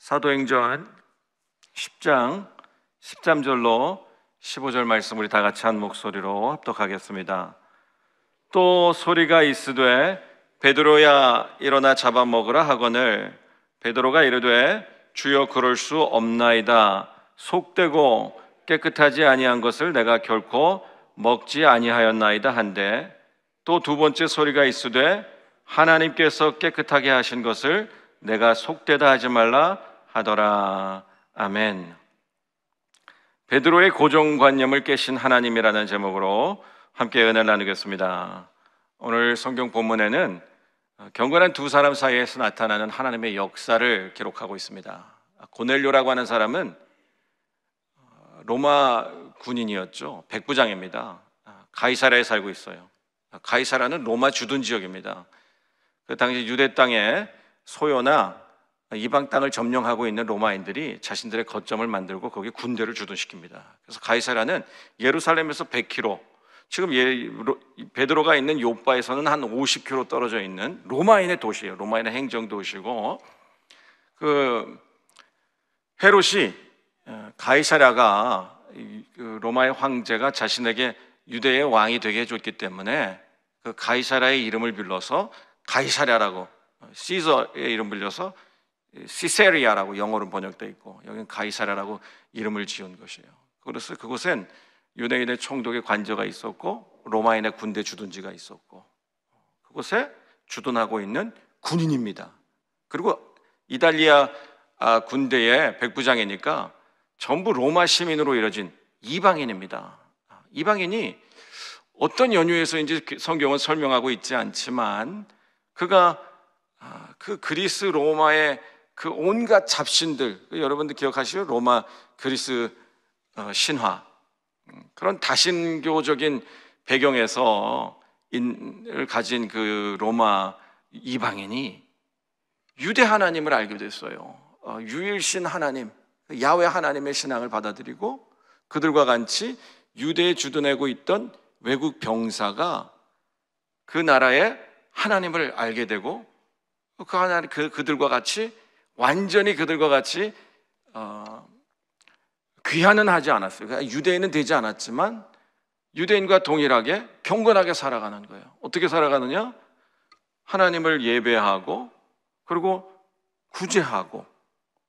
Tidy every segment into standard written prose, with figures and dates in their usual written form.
사도행전 10장 13절로 15절 말씀 우리 다 같이 한 목소리로 합독하겠습니다. 또 소리가 있으되 베드로야 일어나 잡아먹으라 하거늘 베드로가 이르되 주여 그럴 수 없나이다. 속되고 깨끗하지 아니한 것을 내가 결코 먹지 아니하였나이다 한데, 또 두 번째 소리가 있으되 하나님께서 깨끗하게 하신 것을 내가 속되다 하지 말라 하더라. 아멘. 베드로의 고정관념을 깨신 하나님이라는 제목으로 함께 은혜를 나누겠습니다. 오늘 성경 본문에는 경건한 두 사람 사이에서 나타나는 하나님의 역사를 기록하고 있습니다. 고넬료라고 하는 사람은 로마 군인이었죠. 백부장입니다. 가이사랴에 살고 있어요. 가이사랴는 로마 주둔 지역입니다. 그 당시 유대 땅에 소요나 이방 땅을 점령하고 있는 로마인들이 자신들의 거점을 만들고 거기에 군대를 주둔시킵니다. 그래서 가이사랴는 예루살렘에서 100km, 지금 베드로가 있는 요빠에서는 한 50km 떨어져 있는 로마인의 도시예요. 로마인의 행정 도시고, 그 헤롯이 가이사랴가 로마의 황제가 자신에게 유대의 왕이 되게 해줬기 때문에 그 가이사랴의 이름을 빌려서 가이사랴라고, 시저의 이름 빌려서 시세리아라고 영어로 번역되어 있고, 여기는 가이사랴라고 이름을 지은 것이에요. 그래서 그곳엔 유대인의 총독의 관저가 있었고 로마인의 군대 주둔지가 있었고, 그곳에 주둔하고 있는 군인입니다. 그리고 이탈리아 군대의 백부장이니까 전부 로마 시민으로 이뤄진 이방인입니다. 이방인이 어떤 연유에서인지 성경은 설명하고 있지 않지만, 그가 그 그리스 로마의 그 온갖 잡신들, 여러분들 기억하시죠? 로마 그리스 신화, 그런 다신교적인 배경에서 인을 가진 그 로마 이방인이 유대 하나님을 알게 됐어요. 유일신 하나님, 야훼 하나님의 신앙을 받아들이고, 그들과 같이 유대에 주둔하고 있던 외국 병사가 그 나라의 하나님을 알게 되고, 그들과 같이 완전히 그들과 같이 귀환은 하지 않았어요. 그러니까 유대인은 되지 않았지만 유대인과 동일하게 경건하게 살아가는 거예요. 어떻게 살아가느냐? 하나님을 예배하고, 그리고 구제하고,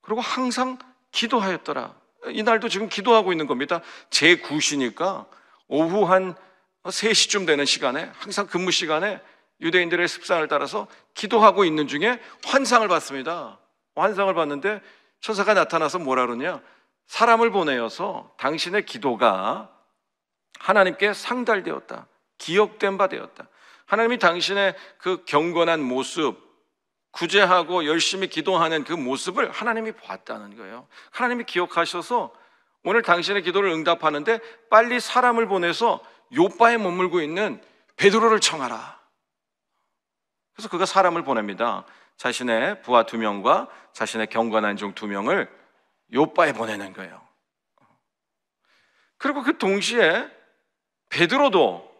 그리고 항상 기도하였더라. 이날도 지금 기도하고 있는 겁니다. 제9시니까 오후 한 3시쯤 되는 시간에, 항상 근무 시간에 유대인들의 습관을 따라서 기도하고 있는 중에 환상을 봤습니다. 환상을 봤는데 천사가 나타나서 뭐라 그러냐? 사람을 보내어서 당신의 기도가 하나님께 상달되었다, 기억된 바 되었다. 하나님이 당신의 그 경건한 모습, 구제하고 열심히 기도하는 그 모습을 하나님이 봤다는 거예요. 하나님이 기억하셔서 오늘 당신의 기도를 응답하는데 빨리 사람을 보내서 요빠에 머물고 있는 베드로를 청하라. 그래서 그가 사람을 보냅니다. 자신의 부하 2명과 자신의 경건한 종 2명을 요빠에 보내는 거예요. 그리고 그 동시에 베드로도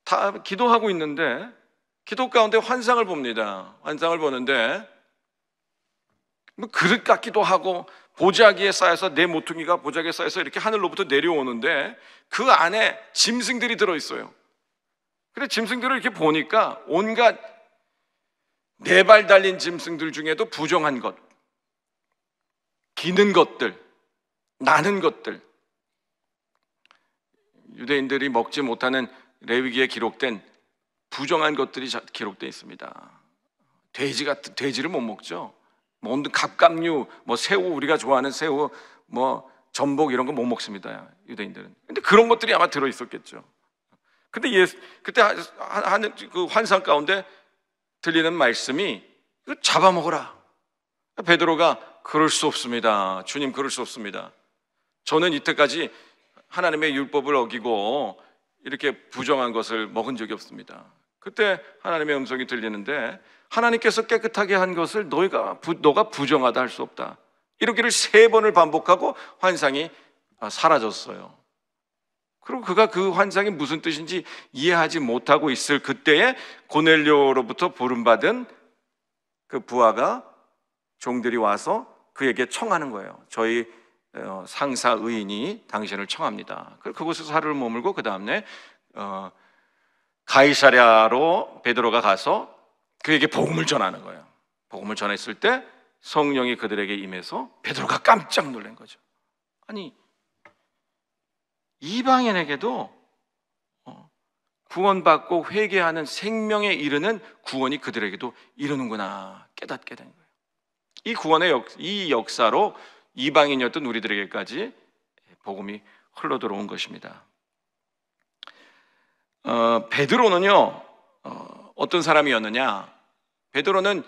다 기도하고 있는데 기도 가운데 환상을 봅니다. 환상을 보는데 뭐 그릇 같기도 하고, 보자기에 쌓여서, 내 모퉁이가 보자기에 쌓여서 이렇게 하늘로부터 내려오는데 그 안에 짐승들이 들어있어요. 그래 짐승들을 이렇게 보니까 온갖 4발 달린 짐승들 중에도 부정한 것, 기는 것들, 나는 것들, 유대인들이 먹지 못하는 레위기에 기록된 부정한 것들이 기록되어 있습니다. 돼지를 못 먹죠. 모든 갑각류, 새우, 우리가 좋아하는 새우, 전복 이런 거 못 먹습니다, 유대인들은. 근데 그런 것들이 아마 들어 있었겠죠. 근데 그때 하는 그 환상 가운데 들리는 말씀이 잡아먹어라. 베드로가 그럴 수 없습니다. 주님, 그럴 수 없습니다. 저는 이때까지 하나님의 율법을 어기고 이렇게 부정한 것을 먹은 적이 없습니다. 그때 하나님의 음성이 들리는데, 하나님께서 깨끗하게 한 것을 너가 부정하다 할 수 없다. 이러기를 3번을 반복하고 환상이 사라졌어요. 그리고 그가 그 환상이 무슨 뜻인지 이해하지 못하고 있을 그때에 고넬료로부터 부름받은 그 부하가, 종들이 와서 그에게 청하는 거예요. 저희 상사 의인이 당신을 청합니다. 그곳에서 하루를 머물고 그 다음에 가이사랴로 베드로가 가서 그에게 복음을 전하는 거예요. 복음을 전했을 때 성령이 그들에게 임해서 베드로가 깜짝 놀란 거죠. 아니, 이방인에게도 구원받고 회개하는 생명에 이르는 구원이 그들에게도 이르는구나 깨닫게 된 거예요. 이 구원의 이 역사로 이방인이었던 우리들에게까지 복음이 흘러 들어온 것입니다. 베드로는요, 어떤 사람이었느냐? 베드로는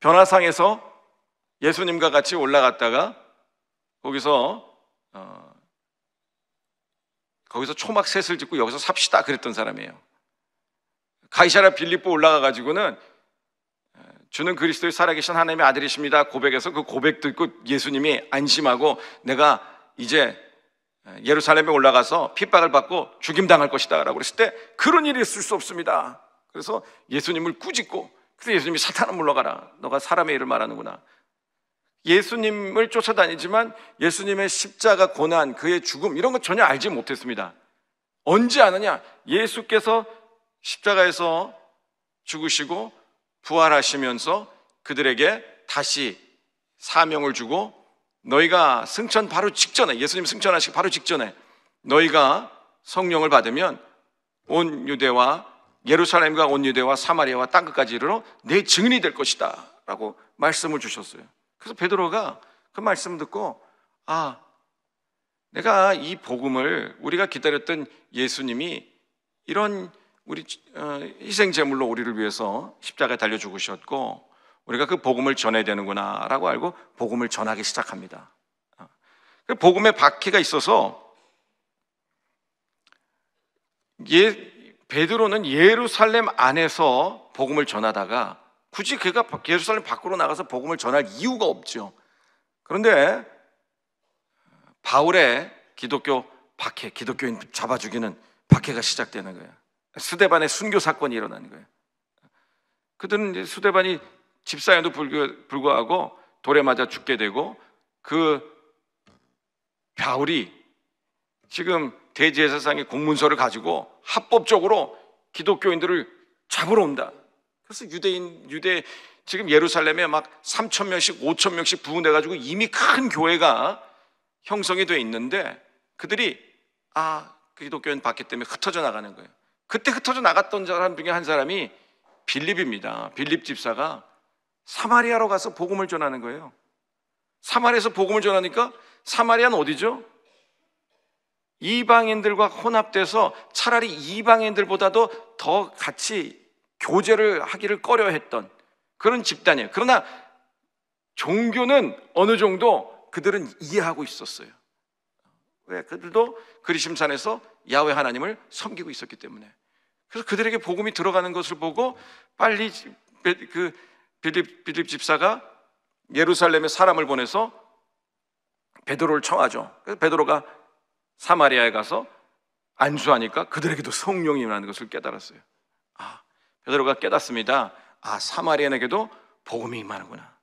변화상에서 예수님과 같이 올라갔다가 거기서 초막 셋을 짓고 여기서 삽시다 그랬던 사람이에요. 가이사랴 빌립보 올라가 가지고는 주는 그리스도의 살아계신 하나님의 아들이십니다 고백해서 그 고백 듣고 예수님이 안심하고 내가 이제 예루살렘에 올라가서 핍박을 받고 죽임당할 것이다 라고 그랬을 때 그런 일이 있을 수 없습니다. 그래서 예수님을 꾸짖고, 그래서 예수님이 사탄아 물러가라, 너가 사람의 일을 말하는구나. 예수님을 쫓아다니지만 예수님의 십자가 고난, 그의 죽음 이런 거 전혀 알지 못했습니다. 언제 아느냐? 예수께서 십자가에서 죽으시고 부활하시면서 그들에게 다시 사명을 주고, 너희가 승천 바로 직전에, 예수님 승천하시기 바로 직전에 너희가 성령을 받으면 온 유대와 예루살렘과 온 유대와 사마리아와 땅끝까지 이르러 내 증인이 될 것이다 라고 말씀을 주셨어요. 그래서 베드로가 그 말씀 듣고, 아, 내가 이 복음을, 우리가 기다렸던 예수님이 이런 우리 희생제물로 우리를 위해서 십자가에 달려 죽으셨고 우리가 그 복음을 전해야 되는구나 라고 알고 복음을 전하기 시작합니다. 그 복음의 박해가 있어서 베드로는 예루살렘 안에서 복음을 전하다가 굳이 그가 예루살렘 밖으로 나가서 복음을 전할 이유가 없죠. 그런데 바울의 기독교 박해, 기독교인 잡아 죽이는 박해가 시작되는 거예요. 스데반의 순교 사건이 일어나는 거예요. 그들은 이제 스데반이 집사에도 불구하고 돌에 맞아 죽게 되고, 그 바울이 지금 대제사장의 공문서를 가지고 합법적으로 기독교인들을 잡으러 온다. 그래서 유대 지금 예루살렘에 막 3,000명씩 5,000명씩 부흥돼 가지고 이미 큰 교회가 형성이 돼 있는데 그들이 기독교인 박해 때문에 흩어져 나가는 거예요. 그때 흩어져 나갔던 사람 중에 한 사람이 빌립입니다. 빌립 집사가 사마리아로 가서 복음을 전하는 거예요. 사마리아에서 복음을 전하니까, 사마리아는 어디죠? 이방인들과 혼합돼서 차라리 이방인들보다도 더 같이 교제를 하기를 꺼려했던 그런 집단이에요. 그러나 종교는 어느 정도 그들은 이해하고 있었어요. 왜? 그들도 그리심산에서 야훼 하나님을 섬기고 있었기 때문에. 그래서 그들에게 복음이 들어가는 것을 보고 빨리 그 빌립 집사가 예루살렘에 사람을 보내서 베드로를 청하죠. 그래서 베드로가 사마리아에 가서 안수하니까 그들에게도 성령이 임하는 것을 깨달았어요. 베드로가 깨닫습니다. 사마리아에게도 복음이 임하는구나.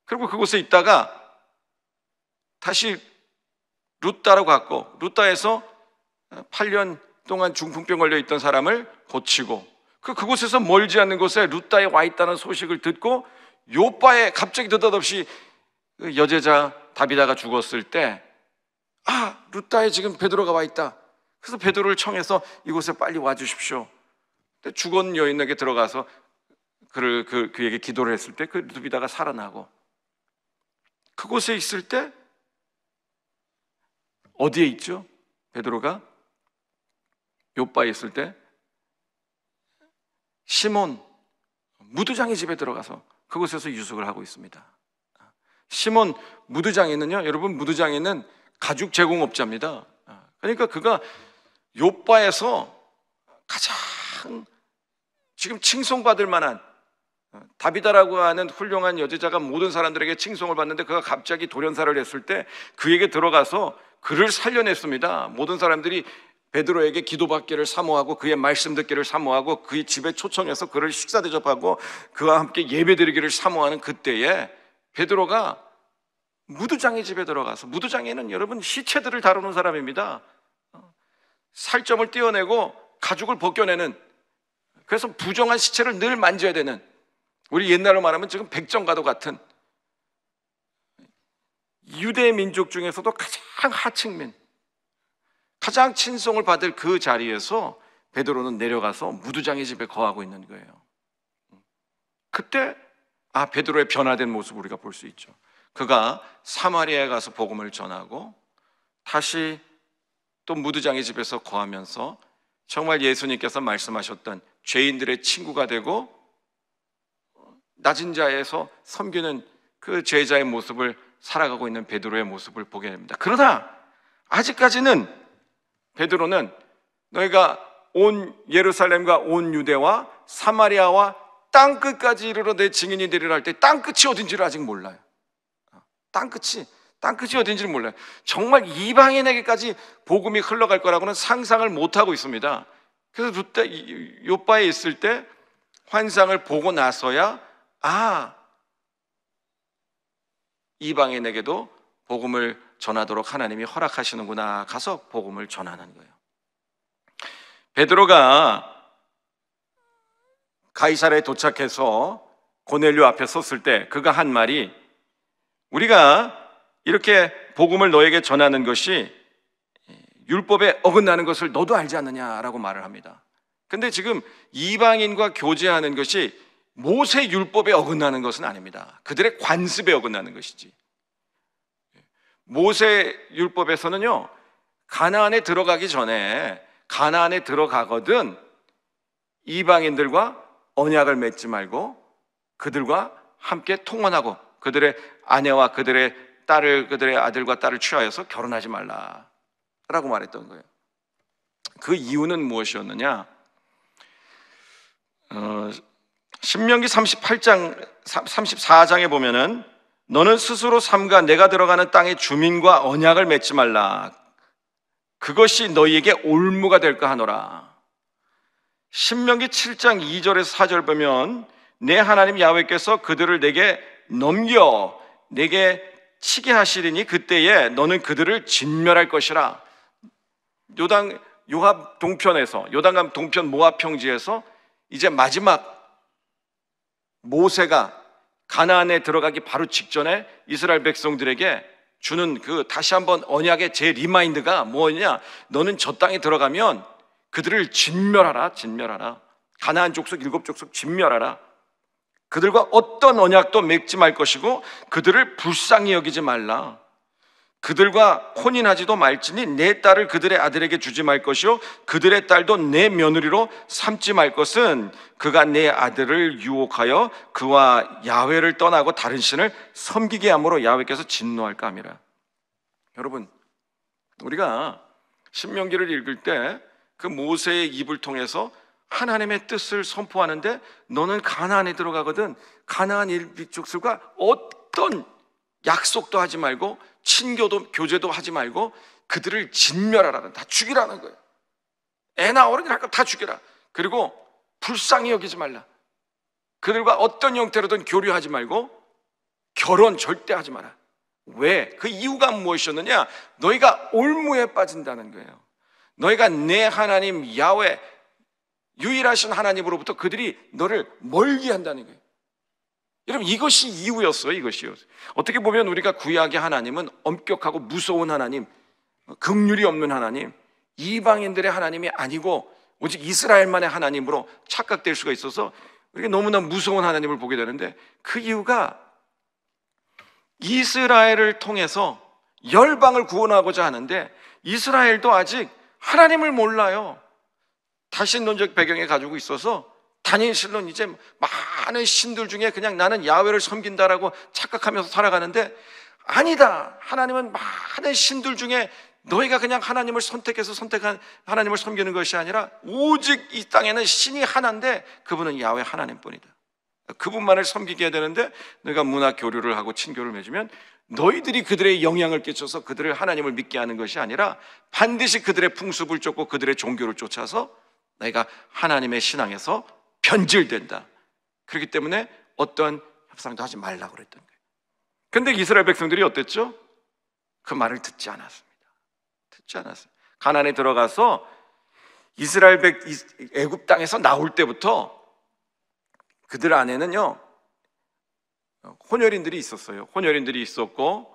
그리고 그곳에 있다가 다시 루따로 갔고, 루따에서 8년 동안 중풍병 걸려 있던 사람을 고치고, 그곳에서 멀지 않는 곳에 루따에 와 있다는 소식을 듣고 요바에 갑자기 느닷없이 여제자 다비다가 죽었을 때, 루따에 지금 베드로가 와 있다. 그래서 베드로를 청해서 이곳에 빨리 와 주십시오. 죽은 여인에게 들어가서 그에게 기도를 했을 때 그 다비다가 살아나고, 그곳에 있을 때 어디에 있죠? 베드로가 요바에 있을 때 시몬 무두장의 집에 들어가서 그곳에서 유숙을 하고 있습니다. 시몬 무두장에는요, 여러분, 무두장에는 가죽 제공업자입니다. 그러니까 그가 요바에서 가장 지금 칭송받을 만한, 다비다라고 하는 훌륭한 여제자가 모든 사람들에게 칭송을 받는데 그가 갑자기 돌연사를 했을 때 그에게 들어가서 그를 살려냈습니다. 모든 사람들이 베드로에게 기도받기를 사모하고 그의 말씀 듣기를 사모하고 그의 집에 초청해서 그를 식사 대접하고 그와 함께 예배드리기를 사모하는 그때에 베드로가 무두장의 집에 들어가서, 무두장에는 여러분 시체들을 다루는 사람입니다. 살점을 떼어내고 가죽을 벗겨내는, 그래서 부정한 시체를 늘 만져야 되는, 우리 옛날로 말하면 지금 백정과도 같은 유대 민족 중에서도 가장 하층민, 가장 친송을 받을 그 자리에서 베드로는 내려가서 무두장의 집에 거하고 있는 거예요. 그때 베드로의 변화된 모습을 우리가 볼 수 있죠. 그가 사마리아에 가서 복음을 전하고 다시 또 무두장의 집에서 거하면서 정말 예수님께서 말씀하셨던 죄인들의 친구가 되고 낮은 자에서 섬기는 그 제자의 모습을 살아가고 있는 베드로의 모습을 보게 됩니다. 그러나 아직까지는 베드로는 너희가 온 예루살렘과 온 유대와 사마리아와 땅끝까지 이르러 내 증인이 되리라 할 때 땅끝이 어딘지를 아직 몰라요. 땅끝이 어딘지를 몰라요. 정말 이방인에게까지 복음이 흘러갈 거라고는 상상을 못하고 있습니다. 그래서 그때 요바에 있을 때 환상을 보고 나서야 이방인에게도 복음을 전하도록 하나님이 허락하시는구나, 가서 복음을 전하는 거예요. 베드로가 가이사랴에 도착해서 고넬료 앞에 섰을 때 그가 한 말이, 우리가 이렇게 복음을 너에게 전하는 것이 율법에 어긋나는 것을 너도 알지 않느냐라고 말을 합니다. 근데 지금 이방인과 교제하는 것이 모세 율법에 어긋나는 것은 아닙니다. 그들의 관습에 어긋나는 것이지. 모세 율법에서는요, 가나안에 들어가기 전에, 가나안에 들어가거든 이방인들과 언약을 맺지 말고 그들과 함께 통혼하고 그들의 아내와 그들의 딸을, 그들의 아들과 딸을 취하여서 결혼하지 말라라고 말했던 거예요. 그 이유는 무엇이었느냐? 신명기 34장에 보면은 너는 스스로 삼가 내가 들어가는 땅의 주민과 언약을 맺지 말라. 그것이 너희에게 올무가 될까 하노라. 신명기 7장 2절에서 4절 보면 내 하나님 야훼께서 그들을 내게 넘겨 내게 치게 하시리니 그때에 너는 그들을 진멸할 것이라. 요압 동편에서, 요단강 동편 모압 평지에서 이제 마지막 모세가 가나안에 들어가기 바로 직전에 이스라엘 백성들에게 주는 그 다시 한번 언약의 제 리마인드가 뭐냐? 너는 저 땅에 들어가면 그들을 진멸하라. 가나안 족속 7족속 진멸하라. 그들과 어떤 언약도 맺지 말 것이고 그들을 불쌍히 여기지 말라. 그들과 혼인하지도 말지니 내 딸을 그들의 아들에게 주지 말 것이요 그들의 딸도 내 며느리로 삼지 말 것은 그가 내 아들을 유혹하여 그와 야훼를 떠나고 다른 신을 섬기게 함으로 야훼께서 진노할까 함이라. 여러분, 우리가 신명기를 읽을 때 그 모세의 입을 통해서 하나님의 뜻을 선포하는데 너는 가나안에 들어가거든 가나안 일족들과 어떤 약속도 하지 말고 친교도 교제도 하지 말고 그들을 진멸하라는, 다 죽이라는 거예요. 애나 어른이나 다 죽여라. 그리고 불쌍히 여기지 말라. 그들과 어떤 형태로든 교류하지 말고 결혼 절대 하지 마라. 왜? 그 이유가 무엇이었느냐? 너희가 올무에 빠진다는 거예요. 너희가 내 하나님 야훼, 유일하신 하나님으로부터 그들이 너를 멀게 한다는 거예요. 여러분, 이것이 이유였어요. 이것이요. 어떻게 보면 우리가 구약의 하나님은 엄격하고 무서운 하나님, 긍휼이 없는 하나님, 이방인들의 하나님이 아니고 오직 이스라엘만의 하나님으로 착각될 수가 있어서 우리가 너무나 무서운 하나님을 보게 되는데, 그 이유가 이스라엘을 통해서 열방을 구원하고자 하는데 이스라엘도 아직 하나님을 몰라요. 다신론적 배경에 가지고 있어서 다니엘은 이제 많은 신들 중에 그냥 나는 야훼를 섬긴다라고 착각하면서 살아가는데, 아니다. 하나님은 많은 신들 중에 너희가 그냥 하나님을 선택한 하나님을 섬기는 것이 아니라 오직 이 땅에는 신이 하나인데 그분은 야훼 하나님뿐이다. 그분만을 섬기게 해야 되는데 너희가 문화 교류를 하고 친교를 맺으면 너희들이 그들의 영향을 끼쳐서 그들을 하나님을 믿게 하는 것이 아니라 반드시 그들의 풍습을 쫓고 그들의 종교를 쫓아서 너희가 하나님의 신앙에서 변질된다. 그렇기 때문에 어떠한 협상도 하지 말라고 그랬던 거예요. 근데 이스라엘 백성들이 어땠죠? 그 말을 듣지 않았습니다. 듣지 않았어요. 가나안에 들어가서 애굽 땅에서 나올 때부터 그들 안에는요 혼혈인들이 있었어요. 혼혈인들이 있었고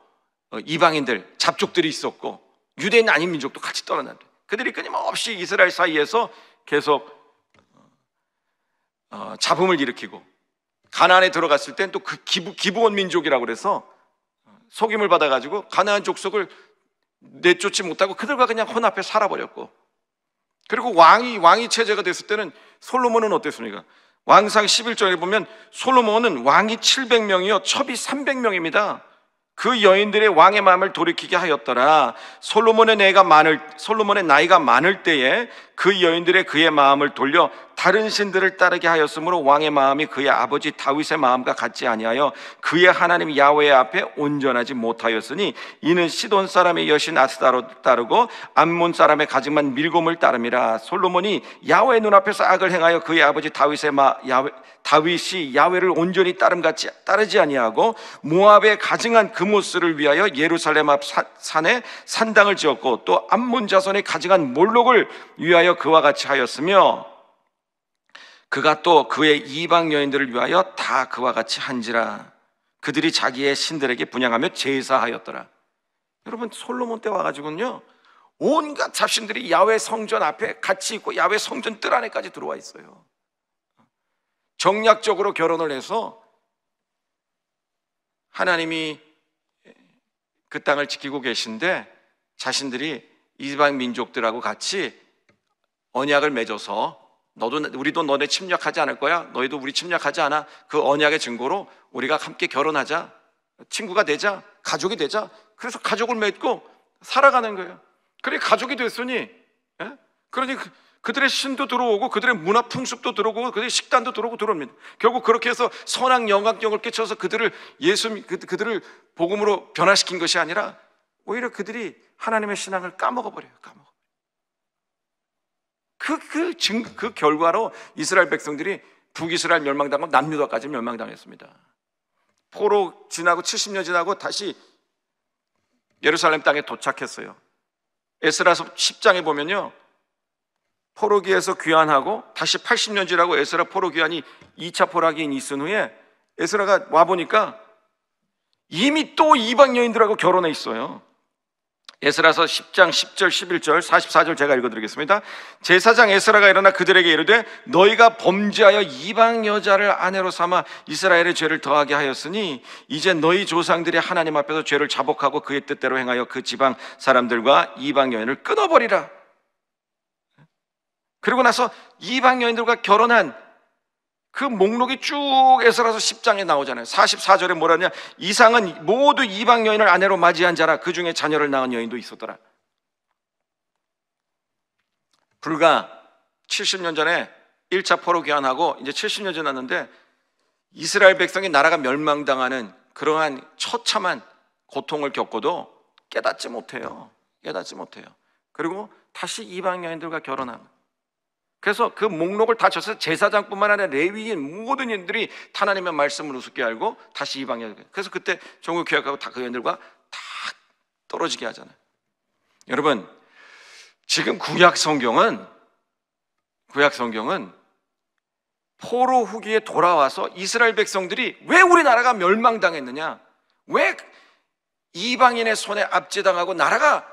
이방인들, 잡족들이 있었고 유대인 아닌 민족도 같이 떠났는데 그들이 끊임없이 이스라엘 사이에서 계속 잡음을 일으키고 가나안에 들어갔을 땐 또 그 기브온 민족이라고 그래서 속임을 받아가지고 가나안 족속을 내쫓지 못하고 그들과 그냥 혼합해 살아버렸고, 그리고 왕이 체제가 됐을 때는 솔로몬은 어땠습니까? 왕상 11절에 보면 솔로몬은 왕이 700명이요 첩이 300명입니다. 그 여인들의 왕의 마음을 돌이키게 하였더라. 솔로몬의 나이가 많을 때에 그 여인들의 그의 마음을 돌려 다른 신들을 따르게 하였으므로 왕의 마음이 그의 아버지 다윗의 마음과 같지 아니하여 그의 하나님 야훼 앞에 온전하지 못하였으니 이는 시돈 사람의 여신 아스타로 따르고 암몬 사람의 가증만 밀곰을 따름이라. 솔로몬이 야훼 눈앞에서 악을 행하여 그의 아버지 다윗이 야훼를 온전히 따름같이 따르지 아니하고 모압의 가증한 그모스를 위하여 예루살렘 앞 산에 산당을 지었고 또 암몬 자손의 가증한 몰록을 위하여 그와 같이 하였으며 그가 또 그의 이방 여인들을 위하여 다 그와 같이 한지라. 그들이 자기의 신들에게 분향하며 제사하였더라. 여러분, 솔로몬 때 와가지고는요 온갖 잡신들이 야훼 성전 앞에 같이 있고 야훼 성전 뜰 안에까지 들어와 있어요. 정략적으로 결혼을 해서 하나님이 그 땅을 지키고 계신데 자신들이 이방 민족들하고 같이 언약을 맺어서 우리도 너네 침략하지 않을 거야, 너희도 우리 침략하지 않아. 그 언약의 증거로 우리가 함께 결혼하자, 친구가 되자, 가족이 되자. 그래서 가족을 맺고 살아가는 거예요. 그래 가족이 됐으니 그러니 그들의 신도 들어오고 그들의 문화 풍습도 들어오고 그들의 식단도 들어오고 들어옵니다. 결국 그렇게 해서 선악 영향력을 끼쳐서 그들을 복음으로 변화시킨 것이 아니라 오히려 그들이 하나님의 신앙을 까먹어버려요. 그 결과로 이스라엘 백성들이 북이스라엘 멸망당하고 남유다까지 멸망당했습니다. 포로 지나고 70년 지나고 다시 예루살렘 땅에 도착했어요. 에스라서 10장에 보면요 포로기에서 귀환하고 다시 80년 지나고 에스라 포로 귀환이 2차 포로기인 있은 후에 에스라가 와보니까 이미 또 이방 여인들하고 결혼해 있어요. 에스라서 10장 10절 11절 44절 제가 읽어드리겠습니다. 제사장 에스라가 일어나 그들에게 이르되 너희가 범죄하여 이방 여자를 아내로 삼아 이스라엘의 죄를 더하게 하였으니 이제 너희 조상들이 하나님 앞에서 죄를 자복하고 그의 뜻대로 행하여 그 지방 사람들과 이방 여인을 끊어버리라. 그리고 나서 이방 여인들과 결혼한 그 목록이 쭉 에스라서 10장에 나오잖아요. 44절에 뭐라냐? 이상은 모두 이방 여인을 아내로 맞이한 자라. 그 중에 자녀를 낳은 여인도 있었더라. 불과 70년 전에 1차 포로 귀환하고 이제 70년 지났는데 이스라엘 백성이 나라가 멸망당하는 그러한 처참한 고통을 겪고도 깨닫지 못해요. 그리고 다시 이방 여인들과 결혼한. 그래서 그 목록을 다 쳐서 제사장뿐만 아니라 레위인 모든 인들이 하나님의 말씀을 우습게 알고 다시 이방에. 그래서 그때 종교 개혁하고 다 그 인들과 다 떨어지게 하잖아요. 여러분, 지금 구약 성경은 포로 후기에 돌아와서 이스라엘 백성들이 왜 우리나라가 멸망당했느냐, 왜 이방인의 손에 압제당하고 나라가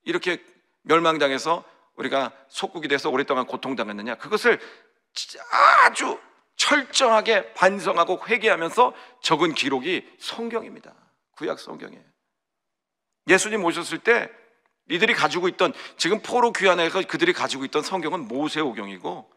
이렇게 멸망당해서 우리가 속국이 돼서 오랫동안 고통당했느냐, 그것을 아주 철저하게 반성하고 회개하면서 적은 기록이 성경입니다. 구약 성경이에요. 예수님 오셨을 때 이들이 가지고 있던, 지금 포로 귀환해서 그들이 가지고 있던 성경은 모세오경이고,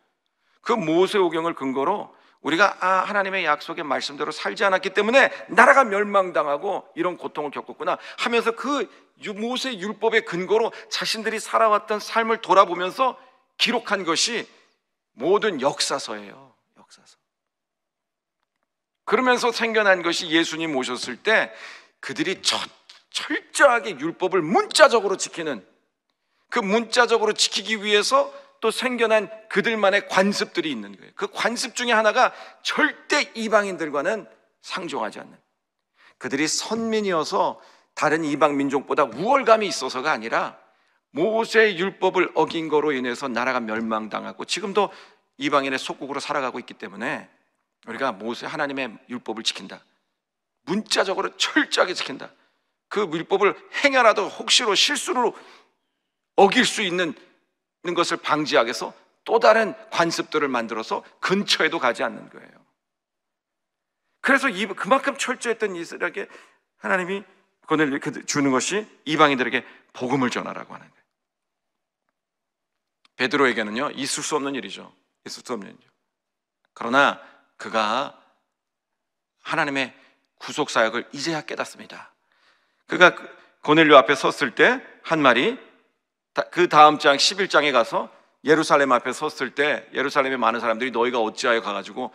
그 모세오경을 근거로 우리가 하나님의 약속의 말씀대로 살지 않았기 때문에 나라가 멸망당하고 이런 고통을 겪었구나 하면서 그 모세 율법의 근거로 자신들이 살아왔던 삶을 돌아보면서 기록한 것이 모든 역사서예요. 역사서. 그러면서 생겨난 것이 예수님 오셨을 때 그들이 철저하게 율법을 문자적으로 지키는, 그 문자적으로 지키기 위해서 또 생겨난 그들만의 관습들이 있는 거예요. 그 관습 중에 하나가 절대 이방인들과는 상종하지 않는, 그들이 선민이어서 다른 이방 민족보다 우월감이 있어서가 아니라 모세의 율법을 어긴 거로 인해서 나라가 멸망당하고 지금도 이방인의 속국으로 살아가고 있기 때문에 우리가 모세 하나님의 율법을 지킨다, 문자적으로 철저하게 지킨다, 그 율법을 행여라도 혹시로 실수로 어길 수 있는 것을 방지하기 위해서 또 다른 관습들을 만들어서 근처에도 가지 않는 거예요. 그래서 그만큼 철저했던 이스라엘에게 하나님이 권한을 주는 것이 이방인들에게 복음을 전하라고 하는 거예요. 베드로에게는요, 있을 수 없는 일이죠. 있을 수 없는 일이죠. 그러나 그가 하나님의 구속 사역을 이제야 깨닫습니다. 그가 고넬료 앞에 섰을 때 한 말이, 그 다음 장 11장에 가서 예루살렘 앞에 섰을 때 예루살렘의 많은 사람들이 너희가 어찌하여 가가지고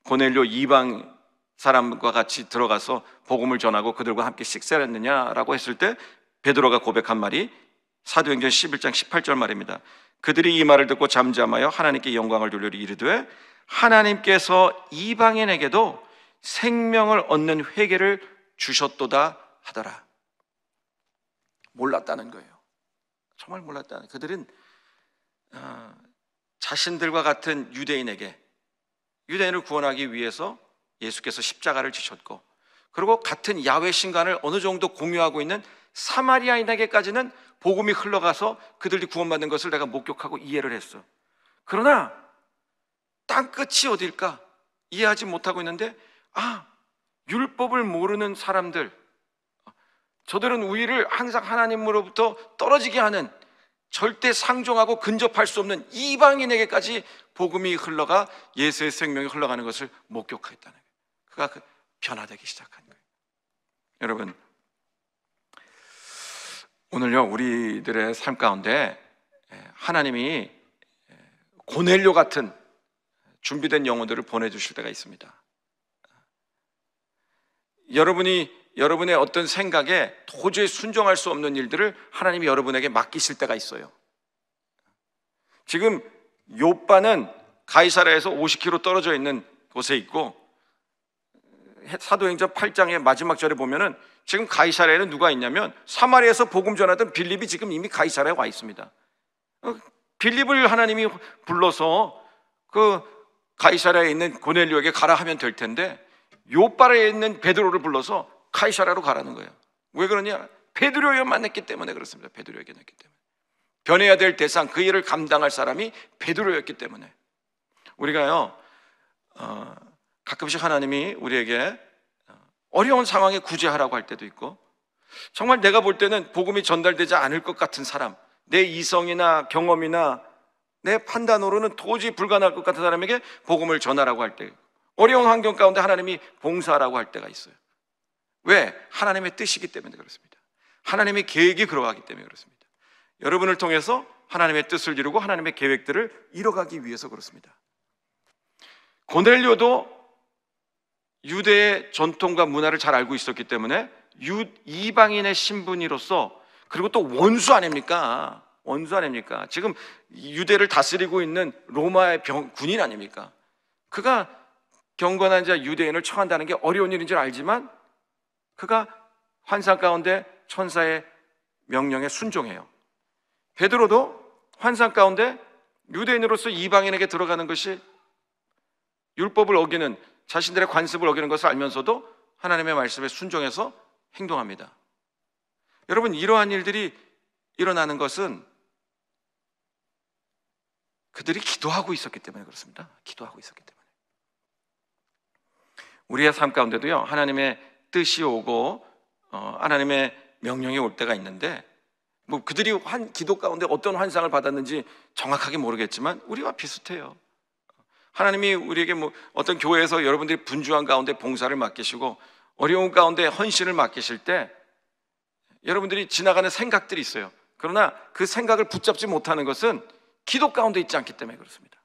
고넬료 이방 사람과 같이 들어가서 복음을 전하고 그들과 함께 식사를 했느냐라고 했을 때 베드로가 고백한 말이 사도행전 11장 18절 말입니다. 그들이 이 말을 듣고 잠잠하여 하나님께 영광을 돌리려 이르되 하나님께서 이방인에게도 생명을 얻는 회개를 주셨도다 하더라. 몰랐다는 거예요. 정말 몰랐다는. 그들은 자신들과 같은 유대인을 구원하기 위해서 예수께서 십자가를 지셨고, 그리고 같은 야훼 신간을 어느 정도 공유하고 있는 사마리아인에게까지는 복음이 흘러가서 그들이 구원받는 것을 내가 목격하고 이해를 했어. 그러나 땅끝이 어딜까 이해하지 못하고 있는데, 율법을 모르는 사람들, 저들은 우리를 항상 하나님으로부터 떨어지게 하는, 절대 상종하고 근접할 수 없는 이방인에게까지 복음이 흘러가 예수의 생명이 흘러가는 것을 목격했다는 거예요. 그가 변화되기 시작한 거예요. 여러분, 오늘요, 우리들의 삶 가운데 하나님이 고넬료 같은 준비된 영혼들을 보내주실 때가 있습니다. 여러분의 어떤 생각에 도저히 순종할 수 없는 일들을 하나님이 여러분에게 맡기실 때가 있어요. 지금 욥바는 가이사랴에서 50km 떨어져 있는 곳에 있고, 사도행전 8장의 마지막 절에 보면은 지금 가이사랴에는 누가 있냐면 사마리아에서 복음 전하던 빌립이 지금 이미 가이사랴에 와 있습니다. 빌립을 하나님이 불러서 그 가이사랴에 있는 고넬료에게 가라 하면 될 텐데 욥바에 있는 베드로를 불러서 가이사랴로 가라는 거예요. 왜 그러냐? 베드로에게 만났기 때문에 그렇습니다. 베드로에게 냈기 때문에. 변해야 될 대상, 그 일을 감당할 사람이 베드로였기 때문에. 우리가요, 가끔씩 하나님이 우리에게 어려운 상황에 구제하라고 할 때도 있고, 정말 내가 볼 때는 복음이 전달되지 않을 것 같은 사람, 내 이성이나 경험이나 내 판단으로는 도저히 불가능할 것 같은 사람에게 복음을 전하라고 할 때, 어려운 환경 가운데 하나님이 봉사하라고 할 때가 있어요. 왜? 하나님의 뜻이기 때문에 그렇습니다. 하나님의 계획이 그러하기 때문에 그렇습니다. 여러분을 통해서 하나님의 뜻을 이루고 하나님의 계획들을 이뤄가기 위해서 그렇습니다. 고넬료도 유대의 전통과 문화를 잘 알고 있었기 때문에 이방인의 신분으로서, 그리고 또 원수 아닙니까? 원수 아닙니까? 지금 유대를 다스리고 있는 로마의 군인 아닙니까? 그가 경건한 자 유대인을 처한다는 게 어려운 일인 줄 알지만 그가 환상 가운데 천사의 명령에 순종해요. 베드로도 환상 가운데 유대인으로서 이방인에게 들어가는 것이 율법을 어기는, 자신들의 관습을 어기는 것을 알면서도 하나님의 말씀에 순종해서 행동합니다. 여러분, 이러한 일들이 일어나는 것은 그들이 기도하고 있었기 때문에 그렇습니다. 기도하고 있었기 때문에. 우리의 삶 가운데도요, 하나님의 뜻이 오고 하나님의 명령이 올 때가 있는데, 그들이 기도 가운데 어떤 환상을 받았는지 정확하게 모르겠지만 우리와 비슷해요. 하나님이 우리에게 어떤 교회에서 여러분들이 분주한 가운데 봉사를 맡기시고 어려운 가운데 헌신을 맡기실 때 여러분들이 지나가는 생각들이 있어요. 그러나 그 생각을 붙잡지 못하는 것은 기도 가운데 있지 않기 때문에 그렇습니다.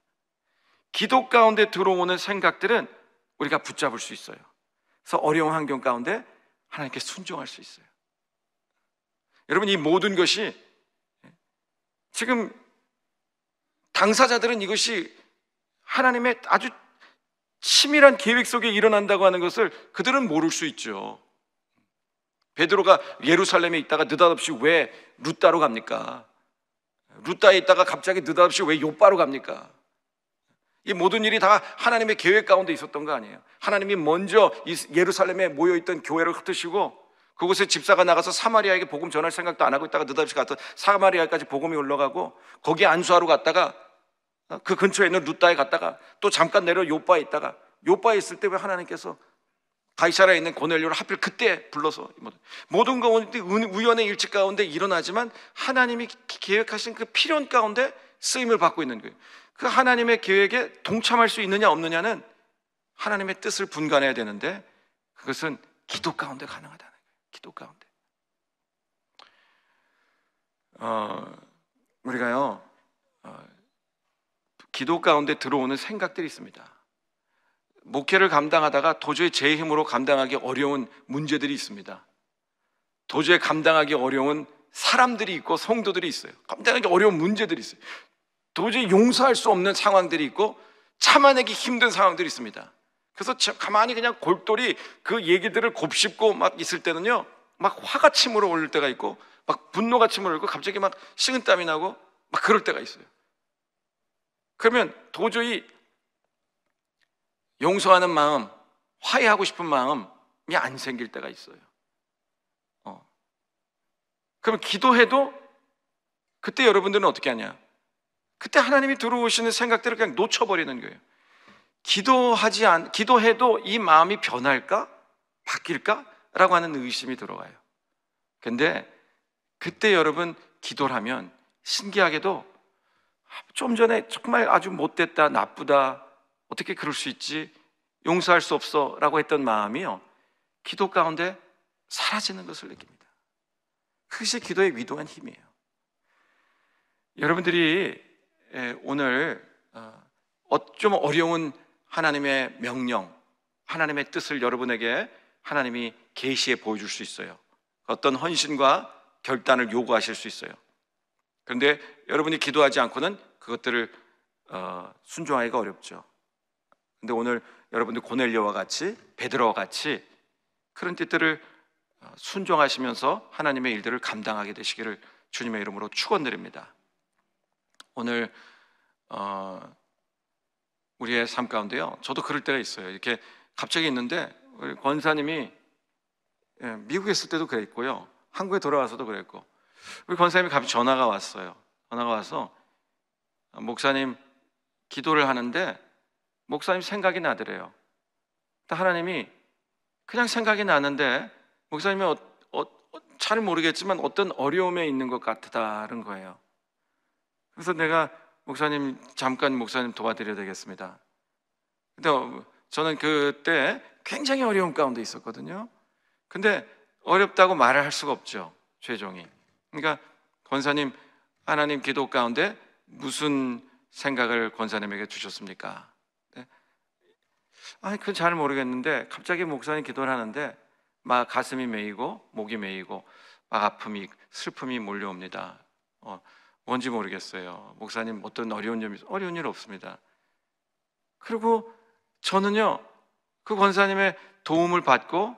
기도 가운데 들어오는 생각들은 우리가 붙잡을 수 있어요. 그래서 어려운 환경 가운데 하나님께 순종할 수 있어요. 여러분, 이 모든 것이 지금 당사자들은 이것이 하나님의 아주 치밀한 계획 속에 일어난다고 하는 것을 그들은 모를 수 있죠. 베드로가 예루살렘에 있다가 느닷없이 왜 룻다로 갑니까? 룻다에 있다가 갑자기 느닷없이 왜 요바로 갑니까? 이 모든 일이 다 하나님의 계획 가운데 있었던 거 아니에요? 하나님이 먼저 이 예루살렘에 모여있던 교회를 흩으시고 그곳에 집사가 나가서 사마리아에게 복음 전할 생각도 안 하고 있다가 느닷없이 가서 사마리아까지 복음이 올라가고 거기에 안수하러 갔다가 그 근처에 있는 룻다에 갔다가 또 잠깐 내려 요바에 있다가 요바에 있을 때 왜 하나님께서 가이사라에 있는 고넬료를 하필 그때 불러서 모든 가운데 우연의 일치 가운데 일어나지만 하나님이 계획하신 그 필연 가운데 쓰임을 받고 있는 거예요. 그 하나님의 계획에 동참할 수 있느냐 없느냐는 하나님의 뜻을 분간해야 되는데 그것은 기도 가운데 가능하다는 거예요. 기도 가운데. 우리가요 기도 가운데 들어오는 생각들이 있습니다. 목회를 감당하다가 도저히 제 힘으로 감당하기 어려운 문제들이 있습니다. 도저히 감당하기 어려운 사람들이 있고 성도들이 있어요. 감당하기 어려운 문제들이 있어요. 도저히 용서할 수 없는 상황들이 있고 참아내기 힘든 상황들이 있습니다. 그래서 가만히 그냥 골똘히 그 얘기들을 곱씹고 막 있을 때는요 막 화가 치밀어 오를 때가 있고 막 분노가 치밀어 오르고 갑자기 막 식은땀이 나고 막 그럴 때가 있어요. 그러면 도저히 용서하는 마음, 화해하고 싶은 마음이 안 생길 때가 있어요. 그러면 기도해도 그때 여러분들은 어떻게 하냐? 그때 하나님이 들어오시는 생각들을 그냥 놓쳐버리는 거예요. 기도해도 이 마음이 변할까? 바뀔까? 라고 하는 의심이 들어와요. 근데 그때 여러분 기도를 하면 신기하게도 좀 전에 정말 아주 못됐다, 나쁘다, 어떻게 그럴 수 있지? 용서할 수 없어 라고 했던 마음이요 기도 가운데 사라지는 것을 느낍니다. 그것이 기도의 위대한 힘이에요. 여러분들이 오늘 좀 어려운 하나님의 명령, 하나님의 뜻을 여러분에게 하나님이 계시해 보여줄 수 있어요. 어떤 헌신과 결단을 요구하실 수 있어요. 그런데 여러분이 기도하지 않고는 그것들을 순종하기가 어렵죠. 근데 오늘 여러분들 고넬료와 같이 베드로와 같이 그런 뜻들을 순종하시면서 하나님의 일들을 감당하게 되시기를 주님의 이름으로 축원드립니다. 오늘 우리의 삶 가운데요 저도 그럴 때가 있어요. 이렇게 갑자기 있는데 우리 권사님이 미국에 있을 때도 그랬고요 한국에 돌아와서도 그랬고 우리 권사님이 갑자기 전화가 왔어요. 전화가 와서 목사님 기도를 하는데 목사님 생각이 나더래요. 하나님이 그냥 생각이 나는데 목사님이 잘 모르겠지만 어떤 어려움에 있는 것 같다는 거예요. 그래서 내가 목사님 잠깐 목사님 도와드려야 되겠습니다. 근데 저는 그때 굉장히 어려운 가운데 있었거든요. 근데 어렵다고 말을 할 수가 없죠. 최종이. 그러니까 권사님 하나님 기도 가운데 무슨 생각을 권사님에게 주셨습니까? 그건 잘 모르겠는데 갑자기 목사님 기도를 하는데 막 가슴이 메이고 목이 메이고 막 아픔이 슬픔이 몰려옵니다. 뭔지 모르겠어요. 목사님 어떤 어려운 점이 있어요? 어려운 일 없습니다. 그리고 저는요 그 권사님의 도움을 받고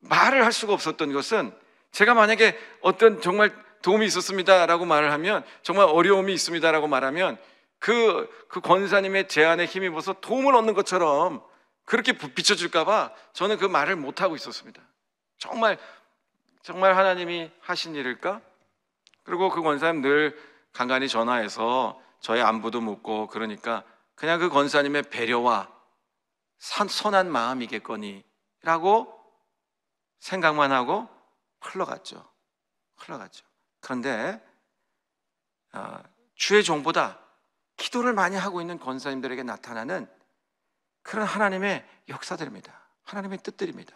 말을 할 수가 없었던 것은 제가 만약에 어떤 정말 도움이 있었습니다 라고 말을 하면 정말 어려움이 있습니다 라고 말하면 그 권사님의 제안에 힘입어서 도움을 얻는 것처럼 그렇게 비춰줄까봐 저는 그 말을 못하고 있었습니다. 정말 하나님이 하신 일일까? 그리고 그 권사님 늘 간간히 전화해서 저의 안부도 묻고 그러니까 그냥 그 권사님의 배려와 선한 마음이겠거니 라고 생각만 하고 흘러갔죠. 그런데 주의 종보다 기도를 많이 하고 있는 권사님들에게 나타나는 그런 하나님의 역사들입니다. 하나님의 뜻들입니다.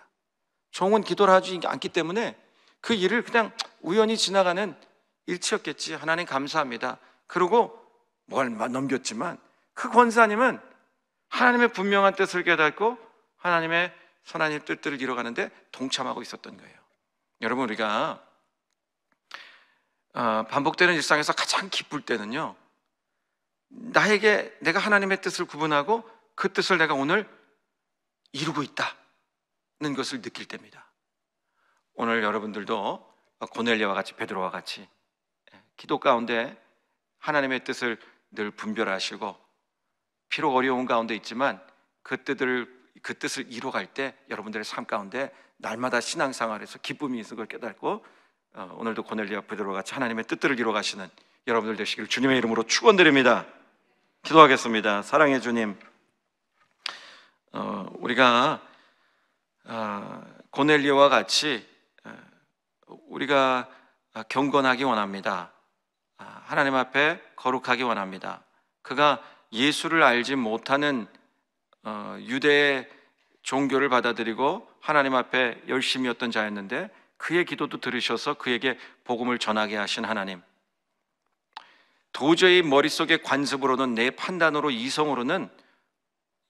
종은 기도를 하지 않기 때문에 그 일을 그냥 우연히 지나가는 일치였겠지. 하나님 감사합니다. 그러고 뭘 넘겼지만 그 권사님은 하나님의 분명한 뜻을 깨닫고 하나님의 선한 뜻들을 이뤄가는데 동참하고 있었던 거예요. 여러분 우리가 반복되는 일상에서 가장 기쁠 때는요 내가 하나님의 뜻을 구분하고 그 뜻을 내가 오늘 이루고 있다는 것을 느낄 때입니다. 오늘 여러분들도 고넬료와 같이, 베드로와 같이 기도 가운데 하나님의 뜻을 늘 분별하시고, 비록 어려운 가운데 있지만 그 뜻을 이루어갈 때 여러분들의 삶 가운데 날마다 신앙생활에서 기쁨이 있는 걸 깨닫고, 오늘도 고넬료와 베드로와 같이 하나님의 뜻들을 이루어가시는 여러분들 되시기를 주님의 이름으로 축원드립니다. 기도하겠습니다. 사랑의 주님, 우리가 고넬료와 같이 우리가 경건하기 원합니다. 하나님 앞에 거룩하기 원합니다. 그가 예수를 알지 못하는 유대의 종교를 받아들이고 하나님 앞에 열심이었던 자였는데, 그의 기도도 들으셔서 그에게 복음을 전하게 하신 하나님, 도저히 머릿속의 관습으로는, 내 판단으로, 이성으로는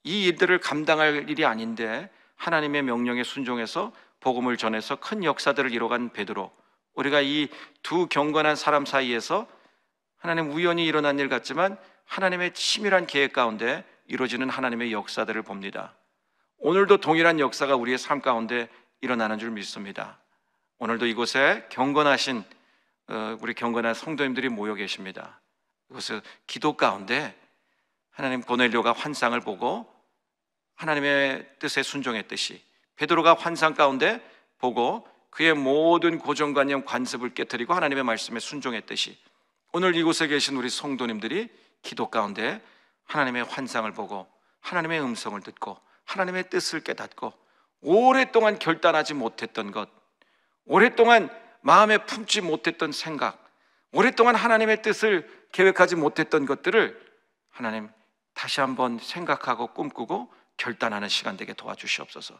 이 일들을 감당할 일이 아닌데 하나님의 명령에 순종해서 복음을 전해서 큰 역사들을 이뤄간 베드로, 우리가 이 두 경건한 사람 사이에서 하나님 우연히 일어난 일 같지만 하나님의 치밀한 계획 가운데 이루어지는 하나님의 역사들을 봅니다. 오늘도 동일한 역사가 우리의 삶 가운데 일어나는 줄 믿습니다. 오늘도 이곳에 경건하신 우리 경건한 성도님들이 모여 계십니다. 이곳에 기도 가운데 하나님, 고넬료가 환상을 보고 하나님의 뜻에 순종했듯이 베드로가 환상 가운데 보고 그의 모든 고정관념, 관습을 깨뜨리고 하나님의 말씀에 순종했듯이, 오늘 이곳에 계신 우리 성도님들이 기도 가운데 하나님의 환상을 보고 하나님의 음성을 듣고 하나님의 뜻을 깨닫고 오랫동안 결단하지 못했던 것, 오랫동안 마음에 품지 못했던 생각, 오랫동안 하나님의 뜻을 계획하지 못했던 것들을 하나님 다시 한번 생각하고 꿈꾸고 결단하는 시간 되게 도와주시옵소서.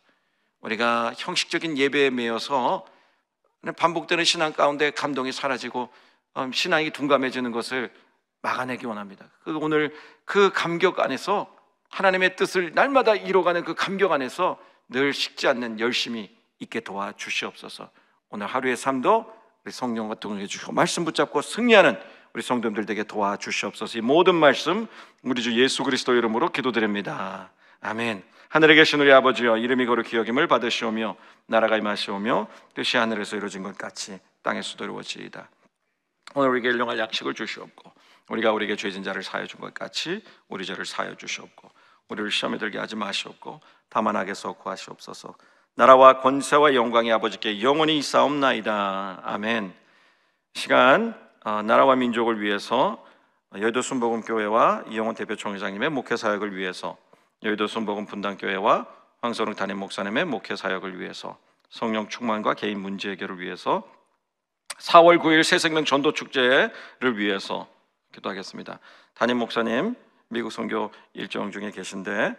우리가 형식적인 예배에 매여서 반복되는 신앙 가운데 감동이 사라지고 신앙이 둔감해지는 것을 막아내기 원합니다. 오늘 그 감격 안에서 하나님의 뜻을 날마다 이뤄가는 그 감격 안에서 늘 식지 않는 열심이 있게 도와주시옵소서. 오늘 하루의 삶도 우리 성령과 동행해 주시고 말씀 붙잡고 승리하는 우리 성도님들 되게 도와주시옵소서. 이 모든 말씀 우리 주 예수 그리스도 이름으로 기도드립니다. 아멘. 하늘에 계신 우리 아버지여, 이름이 거룩히 여김을 받으시오며 나라가 임하시오며 뜻이 하늘에서 이루어진 것 같이 땅에서도 이루어지이다. 오늘 우리에게 일용할 양식을 주시옵고, 우리가 우리에게 죄진 자를 사하여 준 것 같이 우리 죄를 사하여 주시옵고, 우리를 시험에 들게 하지 마시옵고 다만 악에서 구하시옵소서. 나라와 권세와 영광이 아버지께 영원히 있사옵나이다. 아멘. 시간 나라와 민족을 위해서 여의도 순복음교회와 이영훈 대표 총회장님의 목회 사역을 위해서, 여의도 순복음 분당교회와 황선웅 담임 목사님의 목회 사역을 위해서, 성령 충만과 개인 문제 해결을 위해서, 4월 9일 새생명 전도 축제를 위해서 기도하겠습니다. 담임 목사님 미국 선교 일정 중에 계신데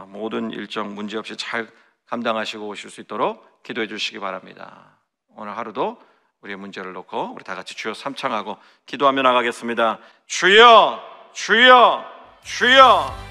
모든 일정 문제없이 잘 감당하시고 오실 수 있도록 기도해 주시기 바랍니다. 오늘 하루도 우리의 문제를 놓고 우리 다 같이 주여 삼창하고 기도하며 나가겠습니다. 주여, 주여, 주여.